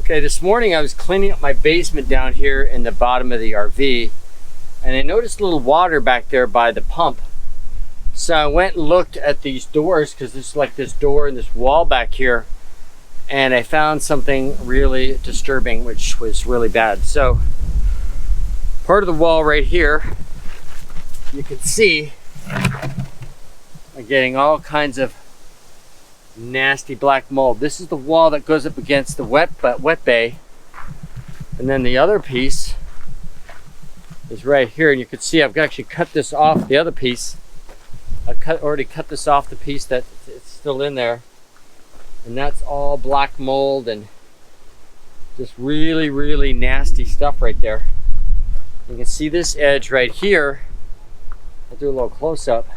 Okay, this morning I was cleaning up my basement down here in the bottom of the RV, and I noticed a little water back there by the pump. So I went and looked at these doors, because there's like this door and this wall back here, and I found something really disturbing, which was really bad. So part of the wall right here, you can see I'm getting all kinds of nasty black mold. This is the wall that goes up against the wet bay, and then the other piece is right here, and you can see I've actually cut this off the other piece. I've already cut this off the piece that it's still in there, and that's all black mold and just really nasty stuff right there. You can see this edge right here. I'll do a little close-up.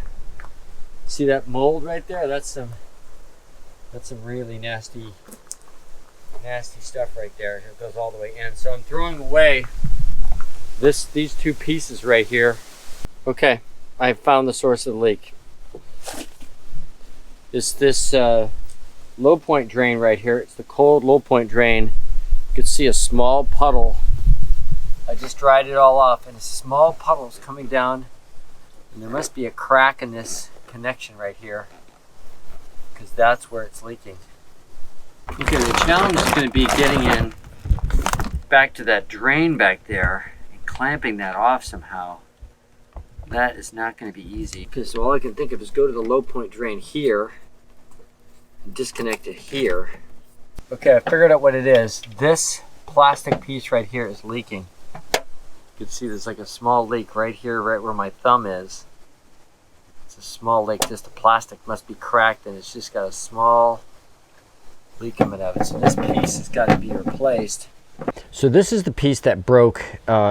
See that mold right there? That's some really nasty stuff right there. It goes all the way in. So I'm throwing away these two pieces right here. Okay, I found the source of the leak. This low point drain right here. It's the cold low point drain. You can see a small puddle. I just dried it all off, and a small puddle is coming down, and there must be a crack in this connection right here, because that's where it's leaking. Okay, the challenge is going to be getting in back to that drain back there and clamping that off somehow. That is not going to be easy, because all I can think of is go to the low point drain here and disconnect it here. Okay, I figured out what it is. This plastic piece right here is leaking. You can see there's like a small leak right here, right where my thumb is. It's a small leak. Just the plastic must be cracked, and it's just got a small leak coming out of it. So this piece has got to be replaced. So this is the piece that broke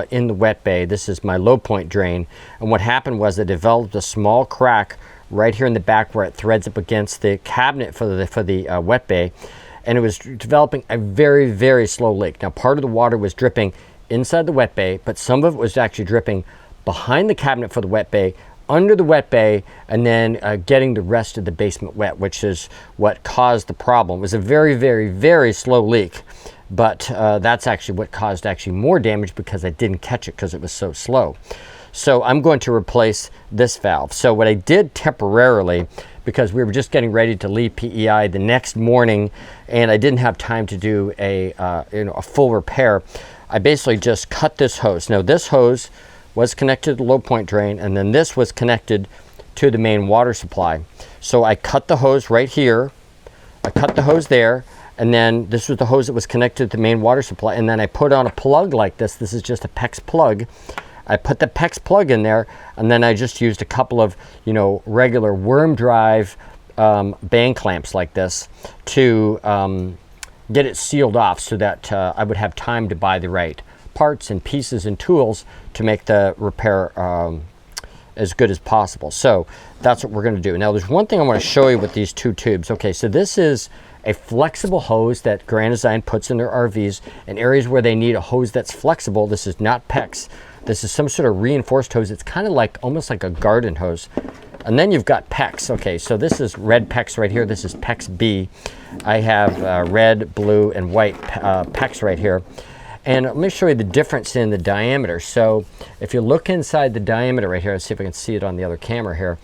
in the wet bay. This is my low point drain, and what happened was it developed a small crack right here in the back where it threads up against the cabinet for the wet bay, and it was developing a very slow leak. Now part of the water was dripping inside the wet bay, but some of it was actually dripping behind the cabinet for the wet bay, under the wet bay, and then getting the rest of the basement wet, which is what caused the problem. It was a very slow leak, but that's actually what caused more damage, because I didn't catch it because it was so slow. So I'm going to replace this valve. So what I did temporarily, because we were just getting ready to leave PEI the next morning, and I didn't have time to do a full repair, I basically just cut this hose. Now this hose was connected to the low point drain, and then this was connected to the main water supply. So I cut the hose right here, I cut the hose there, and then this was the hose that was connected to the main water supply, and then I put on a plug like this. This is just a PEX plug. I put the PEX plug in there, and then I just used a couple of regular worm drive band clamps like this to get it sealed off, so that I would have time to buy the right parts and pieces and tools to make the repair as good as possible. So that's what we're going to do. Now there's one thing I want to show you with these two tubes. Okay, so this is a flexible hose that Grand Design puts in their RVs in areas where they need a hose that's flexible. This is not PEX. This is some sort of reinforced hose. It's kind of like almost like a garden hose. And then you've got PEX. Okay, so this is red PEX right here. This is PEX B. I have red, blue, and white PEX right here. And let me show you the difference in the diameter. So if you look inside the diameter right here, let's see if I can see it on the other camera here,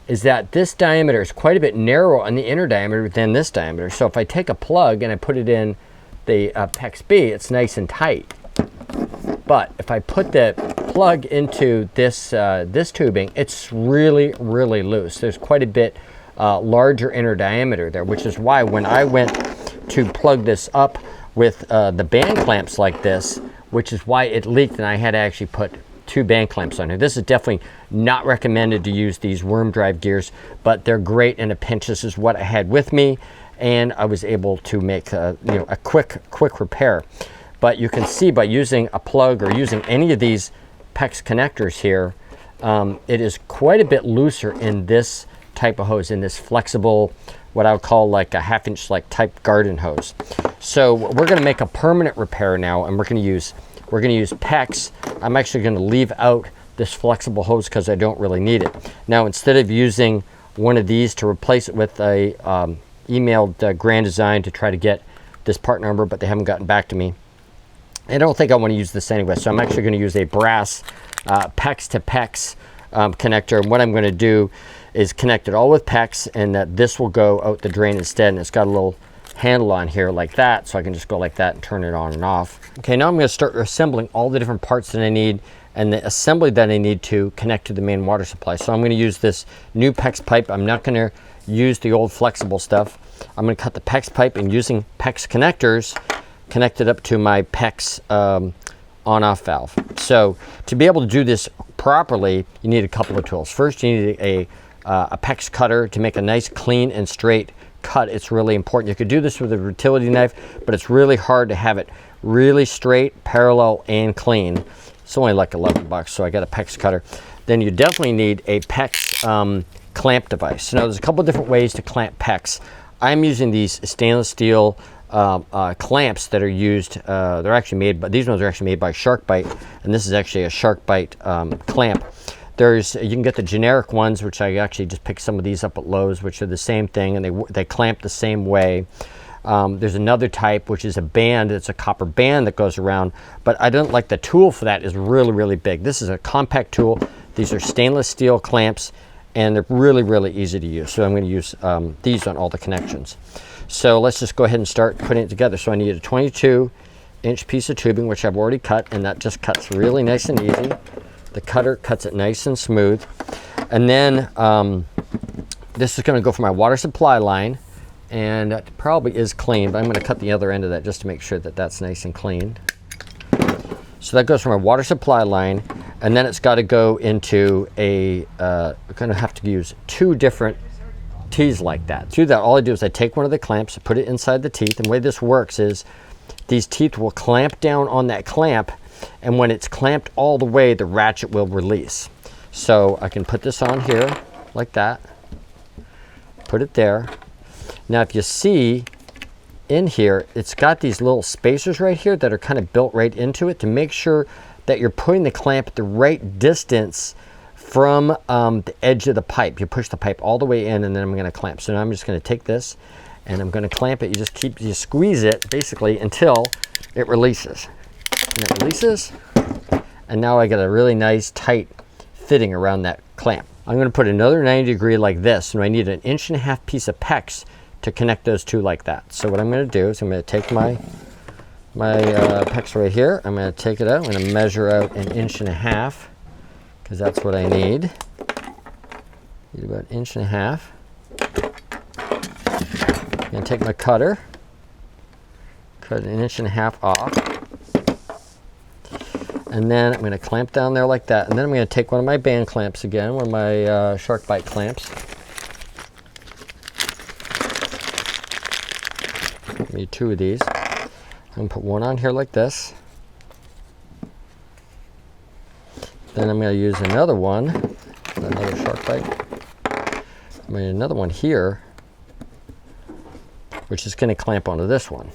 is that this diameter is quite a bit narrower on the inner diameter than this diameter. So if I take a plug and I put it in the PEX B, it's nice and tight. But if I put the plug into this this tubing, it's really loose. There's quite a bit larger inner diameter there, which is why when I went to plug this up with the band clamps like this, which is why it leaked, and I had to actually put two band clamps on here. This is definitely not recommended to use these worm drive gears, but they're great in a pinch. This is what I had with me, and I was able to make a quick repair. But you can see by using a plug or using any of these PEX connectors here, it is quite a bit looser in this type of hose, in this flexible, what I would call like a 1/2 inch like type garden hose. So we're going to make a permanent repair now, and we're going to use PEX. I'm actually going to leave out this flexible hose because I don't really need it. Now instead of using one of these to replace it with a emailed Grand Design to try to get this part number, but they haven't gotten back to me. I don't think I want to use this anyway, so I'm actually going to use a brass PEX to PEX connector. And what I'm going to do is connect it all with PEX, and that this will go out the drain instead. And it's got a little handle on here like that, so I can just go like that and turn it on and off. Okay, now I'm going to start assembling all the different parts that I need and the assembly that I need to connect to the main water supply. So I'm going to use this new PEX pipe. I'm not going to use the old flexible stuff. I'm going to cut the PEX pipe, and using PEX connectors, connect it up to my PEX on-off valve. So to be able to do this properly, you need a couple of tools. First, you need a PEX cutter to make a nice clean and straight cut. It's really important. You could do this with a utility knife, but it's really hard to have it really straight, parallel, and clean. It's only like 11 bucks, so I got a PEX cutter. Then you definitely need a PEX clamp device. Now, there's a couple different ways to clamp PEX. I'm using these stainless steel clamps that are used. They're actually made, but these ones are actually made by SharkBite, and this is actually a SharkBite clamp. You can get the generic ones, which I actually just picked some of these up at Lowe's, which are the same thing, and they clamp the same way. There's another type, which is a band. It's a copper band that goes around, but I don't like the tool for that. Is really, really big. This is a compact tool. These are stainless steel clamps, and they're really, really easy to use. So I'm going to use these on all the connections. So let's just go ahead and start putting it together. So I need a 22-inch piece of tubing, which I've already cut, and that just cuts really nice and easy. The cutter cuts it nice and smooth. And then this is going to go for my water supply line, and it probably is clean, but I'm going to cut the other end of that just to make sure that that's nice and clean. So that goes for my water supply line, and then it's got to go into I'm going to have to use 2 different teeth like that. To do that, all I do is I take one of the clamps, put it inside the teeth, and the way this works is these teeth will clamp down on that clamp, and when it's clamped all the way, the ratchet will release. So I can put this on here like that, put it there. Now if you see in here, it's got these little spacers right here that are kind of built right into it to make sure that you're putting the clamp at the right distance from the edge of the pipe. You push the pipe all the way in, and then I'm going to clamp. So now I'm just going to take this and I'm going to clamp it. You squeeze it basically until it releases. And it releases, and now I got a really nice tight fitting around that clamp. I'm going to put another 90-degree like this, and I need an 1.5 inch piece of PEX to connect those two like that. So what I'm going to do is I'm going to take my PEX right here. I'm going to take it out. I'm going to measure out 1.5 inches because that's what I need. Need about 1.5 inches. I'm going to take my cutter, cut 1.5 inches off. And then I'm going to clamp down there like that. And then I'm going to take one of my band clamps again, one of my SharkBite clamps. I need 2 of these. I'm going to put one on here like this. Then I'm going to use another one, another SharkBite. I'm going to another one here, which is going to clamp onto this one.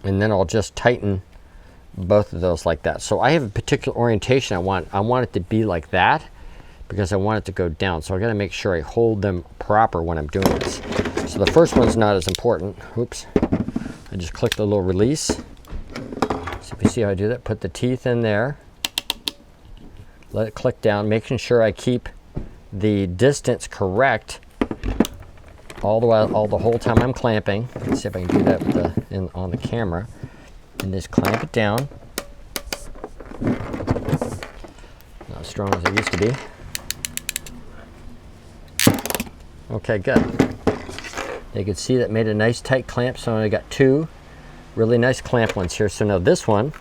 And then I'll just tighten both of those like that. So I have a particular orientation I want. I want it to be like that because I want it to go down. So I got to make sure I hold them proper when I'm doing this. So the first one's not as important. Oops. I just click the little release. So if you see how I do that, put the teeth in there. Let it click down, making sure I keep the distance correct all the whole time I'm clamping. Let's see if I can do that with on the camera. And just clamp it down. Not as strong as it used to be. Okay, good. You can see that made a nice tight clamp, so I got 2 really nice clamp ones here. So now this one,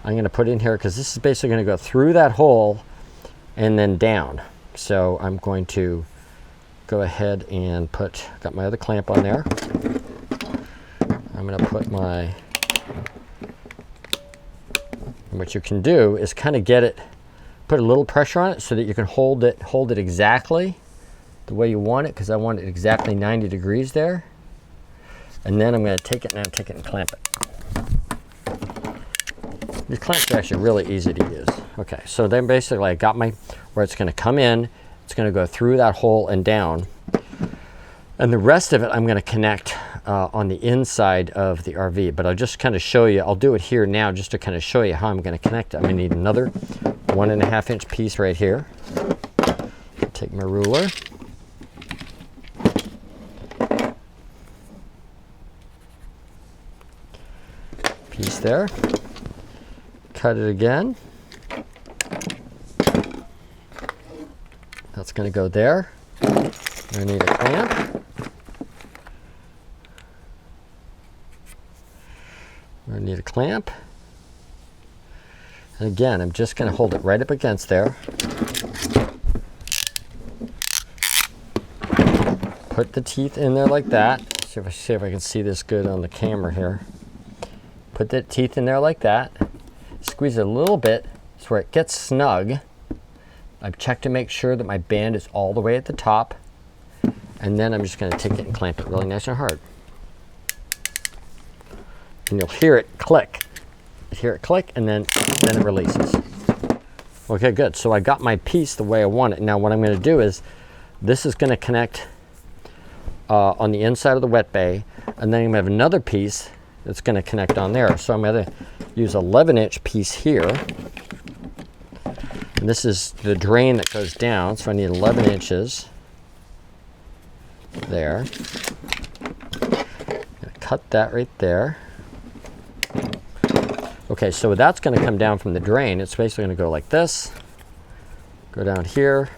I'm going to put in here because this is basically going to go through that hole and then down. So I'm going to go ahead and got my other clamp on there. I'm going to put what you can do is kind of put a little pressure on it so that you can hold it exactly the way you want it, because I want it exactly 90 degrees there. And then I'm going to take it and clamp it. These clamps are actually really easy to use. Okay, so then basically I got where it's going to come in, it's going to go through that hole and down. And the rest of it I'm going to connect on the inside of the RV, but I'll just kind of show you. I'll do it here now just to kind of show you how I'm going to connect it. I'm going to need another 1.5 inch piece right here. Take my ruler. Piece there. Cut it again. That's going to go there. I need a clamp. I need a clamp. And again, I'm just going to hold it right up against there. Put the teeth in there like that. See if I can see this good on the camera here. Put the teeth in there like that. Squeeze it a little bit so where it gets snug. I've checked to make sure that my band is all the way at the top. And then I'm just going to take it and clamp it really nice and hard. And you'll hear it click. You hear it click, and then it releases. Okay, good. So I got my piece the way I want it. Now what I'm going to do is, this is going to connect on the inside of the wet bay, and then I'm going to have another piece that's going to connect on there. So I'm going to use an 11-inch piece here. And this is the drain that goes down, so I need 11 inches there. I'm going to cut that right there. Okay, so that's going to come down from the drain. It's basically going to go like this, go down here.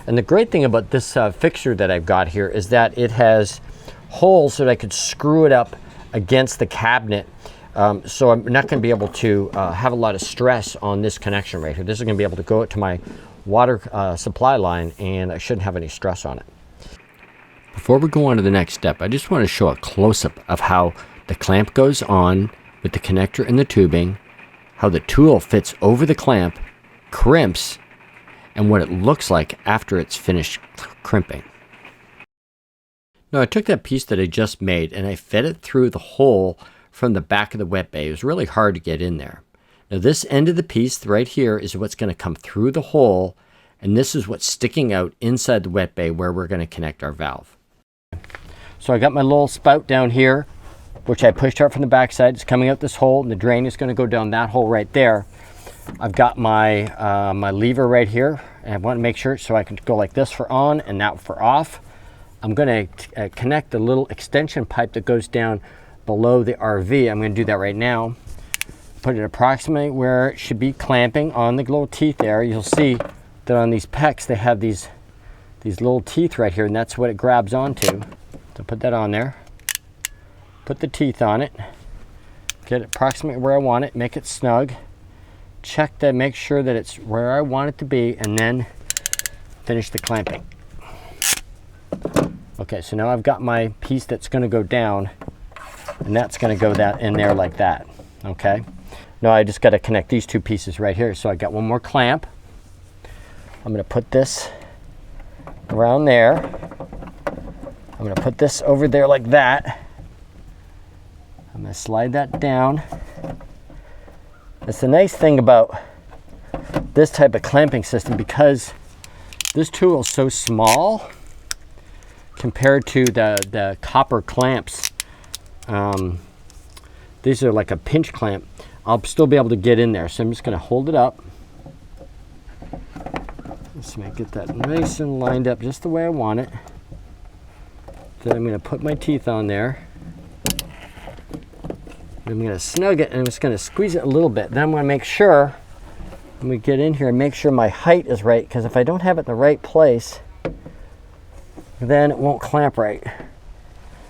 And the great thing about this fixture that I've got here is that it has holes so that I could screw it up against the cabinet. So I'm not going to be able to have a lot of stress on this connection right here. This is going to be able to go to my water supply line, and I shouldn't have any stress on it. Before we go on to the next step, I just want to show a close-up of how the clamp goes on with the connector and the tubing, how the tool fits over the clamp, crimps, and what it looks like after it's finished crimping. Now I took that piece that I just made and I fed it through the hole from the back of the wet bay. It was really hard to get in there. Now this end of the piece right here is what's going to come through the hole, and this is what's sticking out inside the wet bay where we're going to connect our valve. So I got my little spout down here, which I pushed out from the back side. It's coming out this hole, and the drain is going to go down that hole right there. I've got my my lever right here, and I want to make sure so I can go like this for on and that for off. I'm going to connect the little extension pipe that goes down below the RV. I'm going to do that right now. Put it approximately where it should be clamping on the little teeth there. You'll see that on these PEX they have these little teeth right here, and that's what it grabs onto. So put that on there. Put the teeth on it. Get it approximately where I want it. Make it snug. Check that, make sure that it's where I want it to be, and then finish the clamping. Okay, so now I've got my piece that's going to go down, and that's going to go that in there like that. Okay, now I just got to connect these two pieces right here. So I got one more clamp. I'm going to put this around there. I'm going to put this over there like that. I'm going to slide that down. That's the nice thing about this type of clamping system, because this tool is so small compared to the copper clamps. These are like a pinch clamp. I'll still be able to get in there. So I'm just going to hold it up. Let's get that nice and lined up just the way I want it. Then I'm going to put my teeth on there. I'm going to snug it, and I'm just going to squeeze it a little bit. Then I'm going to make sure, when we get in here, make sure my height is right, because if I don't have it in the right place, then it won't clamp right.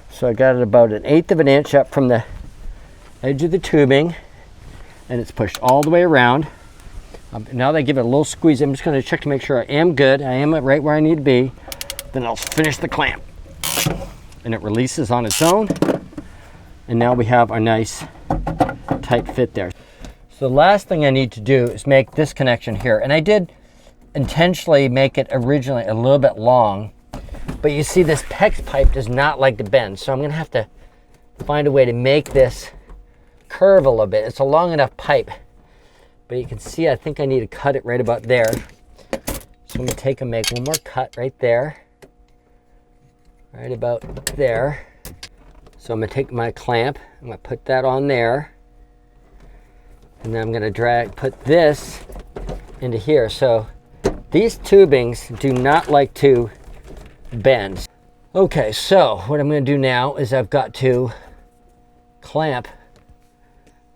So I got it about 1/8 of an inch up from the edge of the tubing, and it's pushed all the way around. Now that I give it a little squeeze, I'm just going to check to make sure I am good. I am right where I need to be. Then I'll finish the clamp. And it releases on its own. And now we have our nice tight fit there. So the last thing I need to do is make this connection here. And I did intentionally make it originally a little bit long, but you see this PEX pipe does not like to bend. So I'm going to have to find a way to make this curve a little bit. It's a long enough pipe, but you can see I think I need to cut it right about there. So I'm going to take and make one more cut right there. Right about there. So I'm gonna take my clamp, I'm gonna put that on there, and then I'm gonna put this into here. So these tubings do not like to bend. Okay, so what I'm gonna do now is I've got to clamp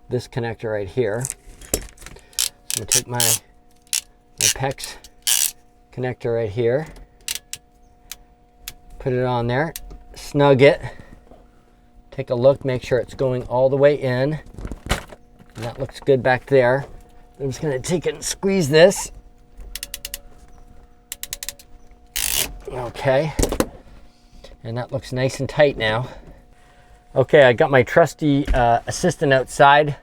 this connector right here. I'm gonna take my PEX connector right here, put it on there, snug it, take a look, make sure it's going all the way in. And that looks good back there. I'm just gonna take it and squeeze this. Okay, and that looks nice and tight now. Okay, I got my trusty assistant outside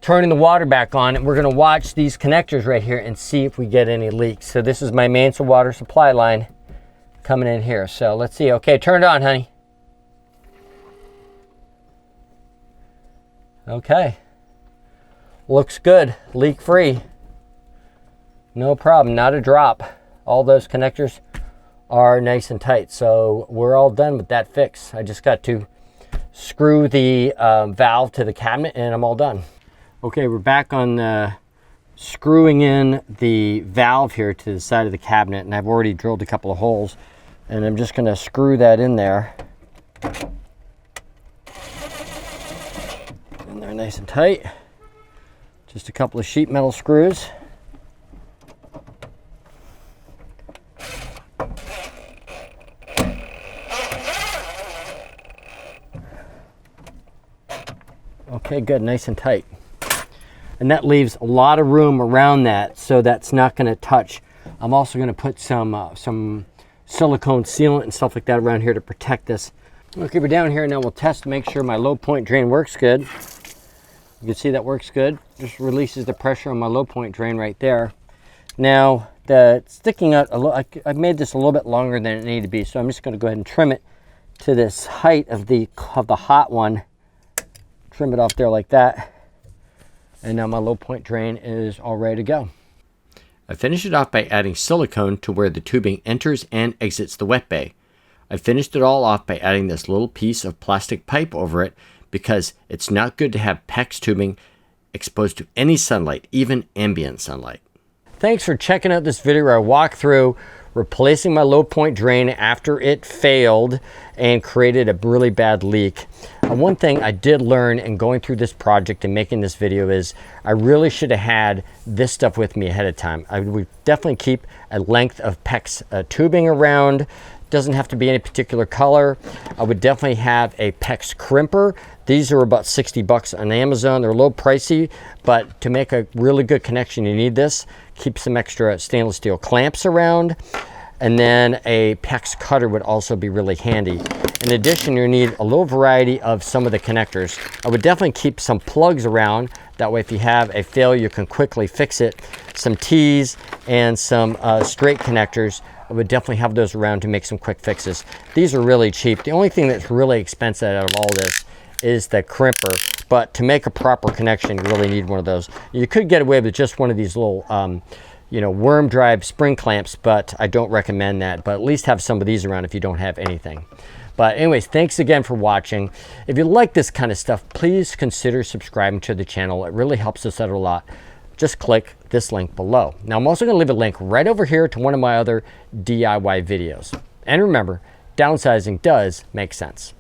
turning the water back on, and we're gonna watch these connectors right here and see if we get any leaks. So this is my main water supply line coming in here. So let's see. Okay, turn it on, honey. Okay, looks good, leak free. No problem, not a drop. All those connectors are nice and tight. So we're all done with that fix. I just got to screw the valve to the cabinet and I'm all done. Okay, we're back on screwing in the valve here to the side of the cabinet, and I've already drilled a couple of holes, and I'm just gonna screw that in there. And they're nice and tight. Just a couple of sheet metal screws. Okay, good, nice and tight. And that leaves a lot of room around that, so that's not going to touch. I'm also going to put some silicone sealant and stuff like that around here to protect this. Okay, we're down here now. We'll test to make sure my low point drain works good. You can see that works good. Just releases the pressure on my low point drain right there. Now, the sticking out a little, I made this a little bit longer than it needed to be, so I'm just going to go ahead and trim it to this height of the hot one. Trim it off there like that. And now my low point drain is all ready to go. I finished it off by adding silicone to where the tubing enters and exits the wet bay. I finished it all off by adding this little piece of plastic pipe over it because it's not good to have PEX tubing exposed to any sunlight, even ambient sunlight. Thanks for checking out this video where I walk through replacing my low point drain after it failed and created a really bad leak. One thing I did learn in going through this project and making this video is I really should have had this stuff with me ahead of time. I would definitely keep a length of PEX tubing around. Doesn't have to be any particular color. I would definitely have a PEX crimper. These are about 60 bucks on Amazon. They're a little pricey, but to make a really good connection, you need this. Keep some extra stainless steel clamps around. And then a PEX cutter would also be really handy. In addition, you need a little variety of some of the connectors. I would definitely keep some plugs around. That way, if you have a failure, you can quickly fix it. Some T's and some straight connectors. I would definitely have those around to make some quick fixes. These are really cheap. The only thing that's really expensive out of all this is the crimper. But to make a proper connection, you really need one of those. You could get away with just one of these little worm drive spring clamps, but I don't recommend that. But at least have some of these around if you don't have anything. But anyways, thanks again for watching. If you like this kind of stuff, please consider subscribing to the channel. It really helps us out a lot. Just click this link below. Now, I'm also going to leave a link right over here to one of my other DIY videos. And remember, downsizing does make sense.